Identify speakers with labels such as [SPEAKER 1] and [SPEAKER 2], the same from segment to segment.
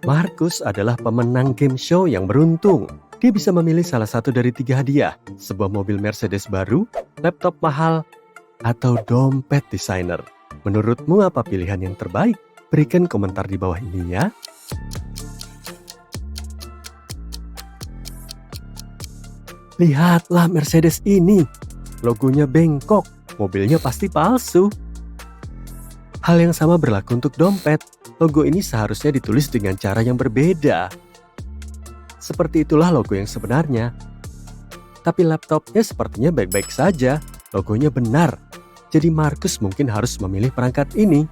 [SPEAKER 1] Markus adalah pemenang game show yang beruntung. Dia bisa memilih salah satu dari 3 hadiah, sebuah mobil Mercedes baru, laptop mahal, atau dompet desainer. Menurutmu apa pilihan yang terbaik? Berikan komentar di bawah ini ya. Lihatlah Mercedes ini. Logonya bengkok, mobilnya pasti palsu. Hal yang sama berlaku untuk dompet. Logo ini seharusnya ditulis dengan cara yang berbeda. Seperti itulah logo yang sebenarnya. Tapi laptopnya sepertinya baik-baik saja. Logonya benar. Jadi Markus mungkin harus memilih perangkat ini.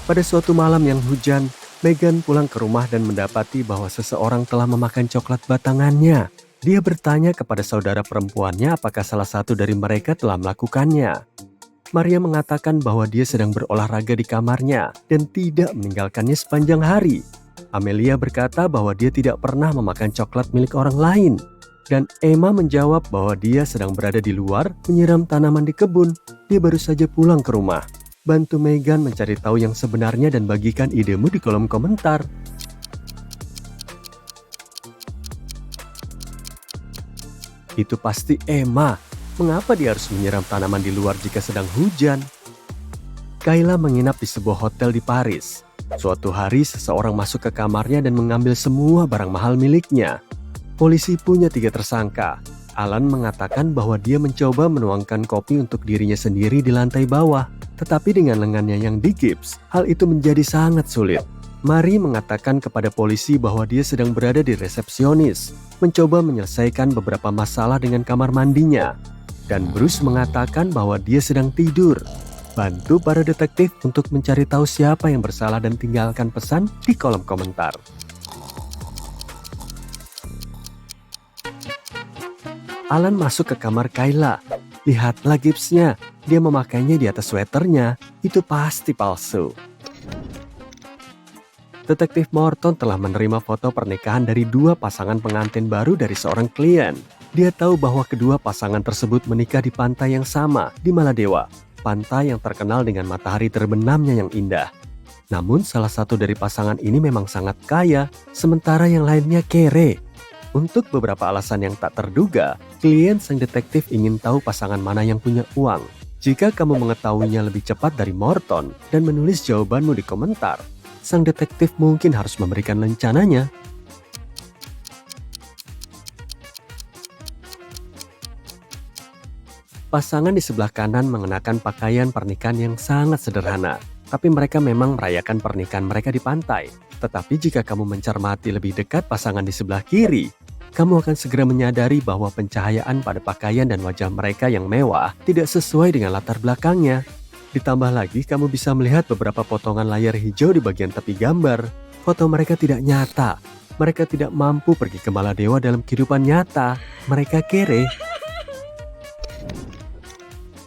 [SPEAKER 1] Pada suatu malam yang hujan, Megan pulang ke rumah dan mendapati bahwa seseorang telah memakan coklat batangannya. Dia bertanya kepada saudara perempuannya apakah salah satu dari mereka telah melakukannya. Maria mengatakan bahwa dia sedang berolahraga di kamarnya dan tidak meninggalkannya sepanjang hari. Amelia berkata bahwa dia tidak pernah memakan coklat milik orang lain. Dan Emma menjawab bahwa dia sedang berada di luar menyiram tanaman di kebun. Dia baru saja pulang ke rumah. Bantu Megan mencari tahu yang sebenarnya dan bagikan idemu di kolom komentar. Itu pasti Emma. Mengapa dia harus menyiram tanaman di luar jika sedang hujan? Kayla menginap di sebuah hotel di Paris. Suatu hari seseorang masuk ke kamarnya dan mengambil semua barang mahal miliknya. Polisi punya 3 tersangka. Alan mengatakan bahwa dia mencoba menuangkan kopi untuk dirinya sendiri di lantai bawah. Tetapi dengan lengannya yang digips, hal itu menjadi sangat sulit. Mary mengatakan kepada polisi bahwa dia sedang berada di resepsionis, mencoba menyelesaikan beberapa masalah dengan kamar mandinya. Dan Bruce mengatakan bahwa dia sedang tidur. Bantu para detektif untuk mencari tahu siapa yang bersalah dan tinggalkan pesan di kolom komentar. Alan masuk ke kamar Kayla. Lihatlah gipsnya, dia memakainya di atas sweaternya. Itu pasti palsu. Detektif Morton telah menerima foto pernikahan dari 2 pasangan pengantin baru dari seorang klien. Dia tahu bahwa kedua pasangan tersebut menikah di pantai yang sama, di Maladewa, pantai yang terkenal dengan matahari terbenamnya yang indah. Namun salah satu dari pasangan ini memang sangat kaya, sementara yang lainnya kere. Untuk beberapa alasan yang tak terduga, klien sang detektif ingin tahu pasangan mana yang punya uang. Jika kamu mengetahuinya lebih cepat dari Morton dan menulis jawabanmu di komentar, sang detektif mungkin harus memberikan rencananya. Pasangan di sebelah kanan mengenakan pakaian pernikahan yang sangat sederhana, tapi mereka memang merayakan pernikahan mereka di pantai. Tetapi jika kamu mencermati lebih dekat pasangan di sebelah kiri, kamu akan segera menyadari bahwa pencahayaan pada pakaian dan wajah mereka yang mewah tidak sesuai dengan latar belakangnya. Ditambah lagi, kamu bisa melihat beberapa potongan layar hijau di bagian tepi gambar. Foto mereka tidak nyata. Mereka tidak mampu pergi ke Maladewa dalam kehidupan nyata. Mereka kere.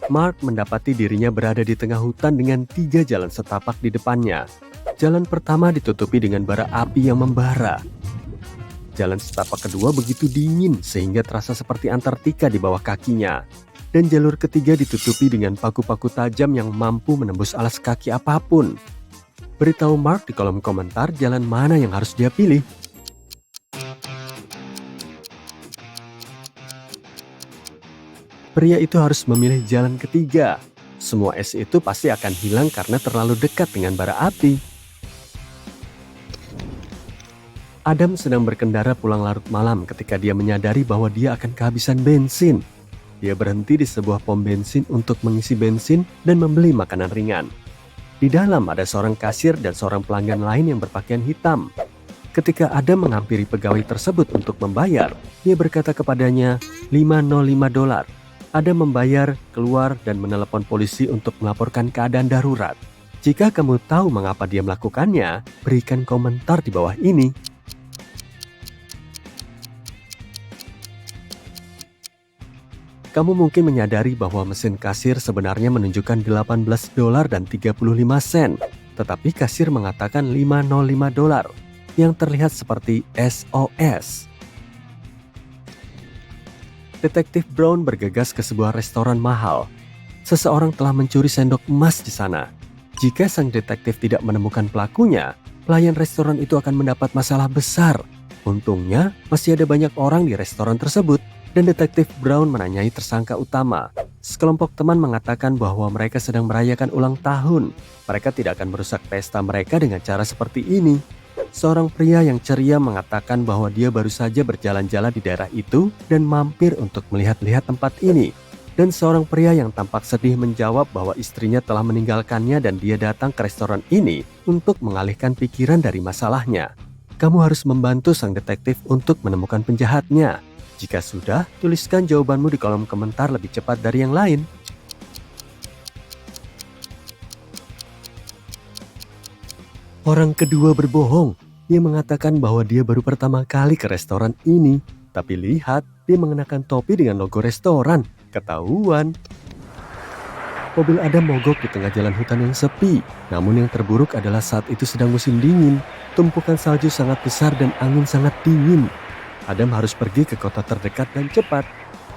[SPEAKER 1] Mark mendapati dirinya berada di tengah hutan dengan 3 jalan setapak di depannya. Jalan pertama ditutupi dengan bara api yang membara. Jalan setapak kedua begitu dingin sehingga terasa seperti Antartika di bawah kakinya. Dan jalur ketiga ditutupi dengan paku-paku tajam yang mampu menembus alas kaki apapun. Beritahu Mark di kolom komentar jalan mana yang harus dia pilih. Pria itu harus memilih jalan ketiga. Semua es itu pasti akan hilang karena terlalu dekat dengan bara api. Adam sedang berkendara pulang larut malam ketika dia menyadari bahwa dia akan kehabisan bensin. Dia berhenti di sebuah pom bensin untuk mengisi bensin dan membeli makanan ringan. Di dalam ada seorang kasir dan seorang pelanggan lain yang berpakaian hitam. Ketika Adam menghampiri pegawai tersebut untuk membayar, dia berkata kepadanya, $505. Adam membayar, keluar, dan menelepon polisi untuk melaporkan keadaan darurat. Jika kamu tahu mengapa dia melakukannya, berikan komentar di bawah ini. Kamu mungkin menyadari bahwa mesin kasir sebenarnya menunjukkan $18 dan 35 sen, tetapi kasir mengatakan $505 yang terlihat seperti SOS. Detektif Brown bergegas ke sebuah restoran mahal. Seseorang telah mencuri sendok emas di sana. Jika sang detektif tidak menemukan pelakunya, pelayan restoran itu akan mendapat masalah besar. Untungnya, masih ada banyak orang di restoran tersebut, dan detektif Brown menanyai tersangka utama. Sekelompok teman mengatakan bahwa mereka sedang merayakan ulang tahun. Mereka tidak akan merusak pesta mereka dengan cara seperti ini. Seorang pria yang ceria mengatakan bahwa dia baru saja berjalan-jalan di daerah itu dan mampir untuk melihat-lihat tempat ini. Dan seorang pria yang tampak sedih menjawab bahwa istrinya telah meninggalkannya dan dia datang ke restoran ini untuk mengalihkan pikiran dari masalahnya. Kamu harus membantu sang detektif untuk menemukan penjahatnya. Jika sudah, tuliskan jawabanmu di kolom komentar lebih cepat dari yang lain. Orang kedua berbohong. Dia mengatakan bahwa dia baru pertama kali ke restoran ini. Tapi lihat, dia mengenakan topi dengan logo restoran. Ketahuan. Mobil Adam mogok di tengah jalan hutan yang sepi. Namun yang terburuk adalah saat itu sedang musim dingin. Tumpukan salju sangat besar dan angin sangat dingin. Adam harus pergi ke kota terdekat dan cepat.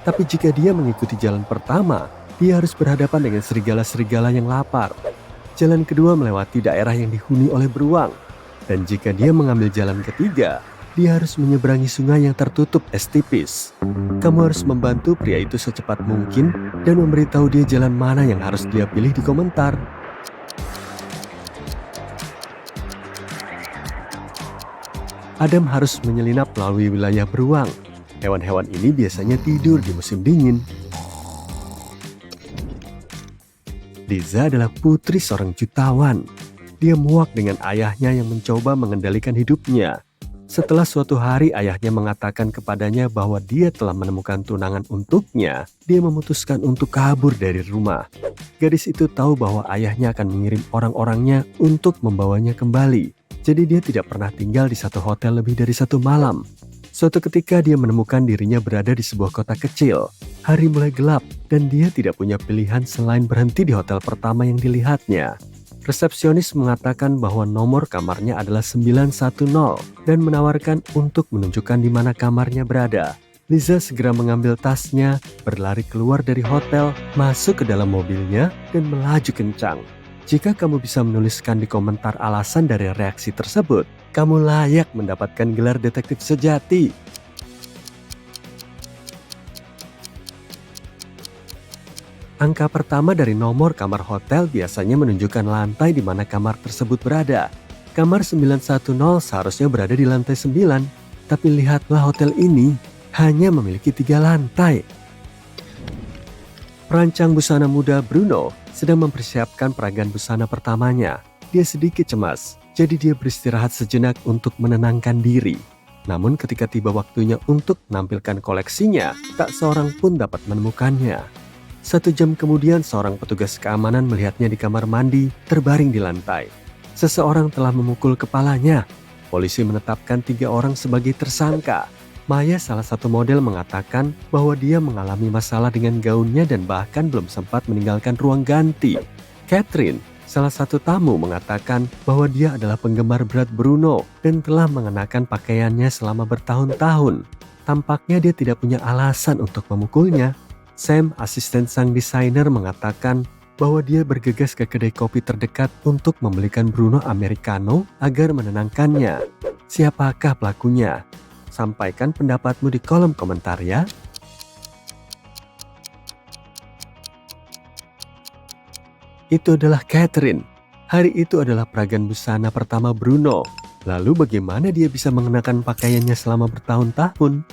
[SPEAKER 1] Tapi jika dia mengikuti jalan pertama, dia harus berhadapan dengan serigala-serigala yang lapar. Jalan kedua melewati daerah yang dihuni oleh beruang. Dan jika dia mengambil jalan ketiga, dia harus menyeberangi sungai yang tertutup es tipis. Kamu harus membantu pria itu secepat mungkin dan memberitahu dia jalan mana yang harus dia pilih di komentar. Adam harus menyelinap melalui wilayah beruang. Hewan-hewan ini biasanya tidur di musim dingin. Liza adalah putri seorang jutawan. Dia muak dengan ayahnya yang mencoba mengendalikan hidupnya. Setelah suatu hari ayahnya mengatakan kepadanya bahwa dia telah menemukan tunangan untuknya, dia memutuskan untuk kabur dari rumah. Gadis itu tahu bahwa ayahnya akan mengirim orang-orangnya untuk membawanya kembali. Jadi dia tidak pernah tinggal di satu hotel lebih dari 1 malam. Suatu ketika dia menemukan dirinya berada di sebuah kota kecil. Hari mulai gelap dan dia tidak punya pilihan selain berhenti di hotel pertama yang dilihatnya. Resepsionis mengatakan bahwa nomor kamarnya adalah 910 dan menawarkan untuk menunjukkan di mana kamarnya berada. Liza segera mengambil tasnya, berlari keluar dari hotel, masuk ke dalam mobilnya, dan melaju kencang. Jika kamu bisa menuliskan di komentar alasan dari reaksi tersebut, kamu layak mendapatkan gelar detektif sejati. Angka pertama dari nomor kamar hotel biasanya menunjukkan lantai di mana kamar tersebut berada. Kamar 910 seharusnya berada di lantai 9, tapi lihatlah hotel ini hanya memiliki 3 lantai. Perancang busana muda Bruno sedang mempersiapkan peragaan busana pertamanya. Dia sedikit cemas, jadi dia beristirahat sejenak untuk menenangkan diri. Namun ketika tiba waktunya untuk menampilkan koleksinya, tak seorang pun dapat menemukannya. 1 jam kemudian seorang petugas keamanan melihatnya di kamar mandi, terbaring di lantai. Seseorang telah memukul kepalanya. Polisi menetapkan 3 orang sebagai tersangka. Maya, salah satu model, mengatakan bahwa dia mengalami masalah dengan gaunnya dan bahkan belum sempat meninggalkan ruang ganti. Catherine, salah satu tamu, mengatakan bahwa dia adalah penggemar berat Bruno dan telah mengenakan pakaiannya selama bertahun-tahun. Tampaknya dia tidak punya alasan untuk memukulnya. Sam, asisten sang desainer, mengatakan bahwa dia bergegas ke kedai kopi terdekat untuk membelikan Bruno Americano agar menenangkannya. Siapakah pelakunya? Sampaikan pendapatmu di kolom komentar ya. Itu adalah Catherine. Hari itu adalah peragaan busana pertama Bruno. Lalu bagaimana dia bisa mengenakan pakaiannya selama bertahun-tahun?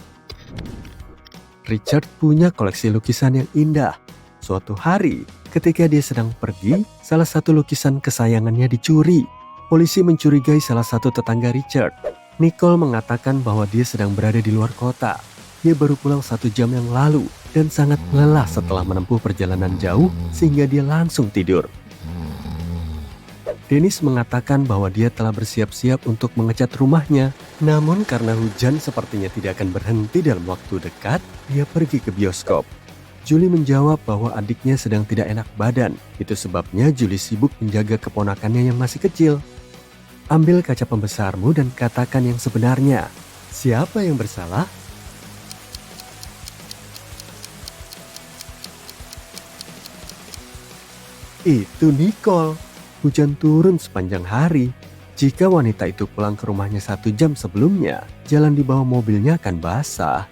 [SPEAKER 1] Richard punya koleksi lukisan yang indah. Suatu hari, ketika dia sedang pergi, salah satu lukisan kesayangannya dicuri. Polisi mencurigai salah satu tetangga Richard. Nicole mengatakan bahwa dia sedang berada di luar kota. Dia baru pulang 1 jam yang lalu dan sangat lelah setelah menempuh perjalanan jauh sehingga dia langsung tidur. Dennis mengatakan bahwa dia telah bersiap-siap untuk mengecat rumahnya. Namun karena hujan sepertinya tidak akan berhenti dalam waktu dekat, dia pergi ke bioskop. Julie menjawab bahwa adiknya sedang tidak enak badan. Itu sebabnya Julie sibuk menjaga keponakannya yang masih kecil. Ambil kaca pembesarmu dan katakan yang sebenarnya. Siapa yang bersalah? Itu Nicole. Hujan turun sepanjang hari. Jika wanita itu pulang ke rumahnya 1 jam sebelumnya, jalan di bawah mobilnya akan basah.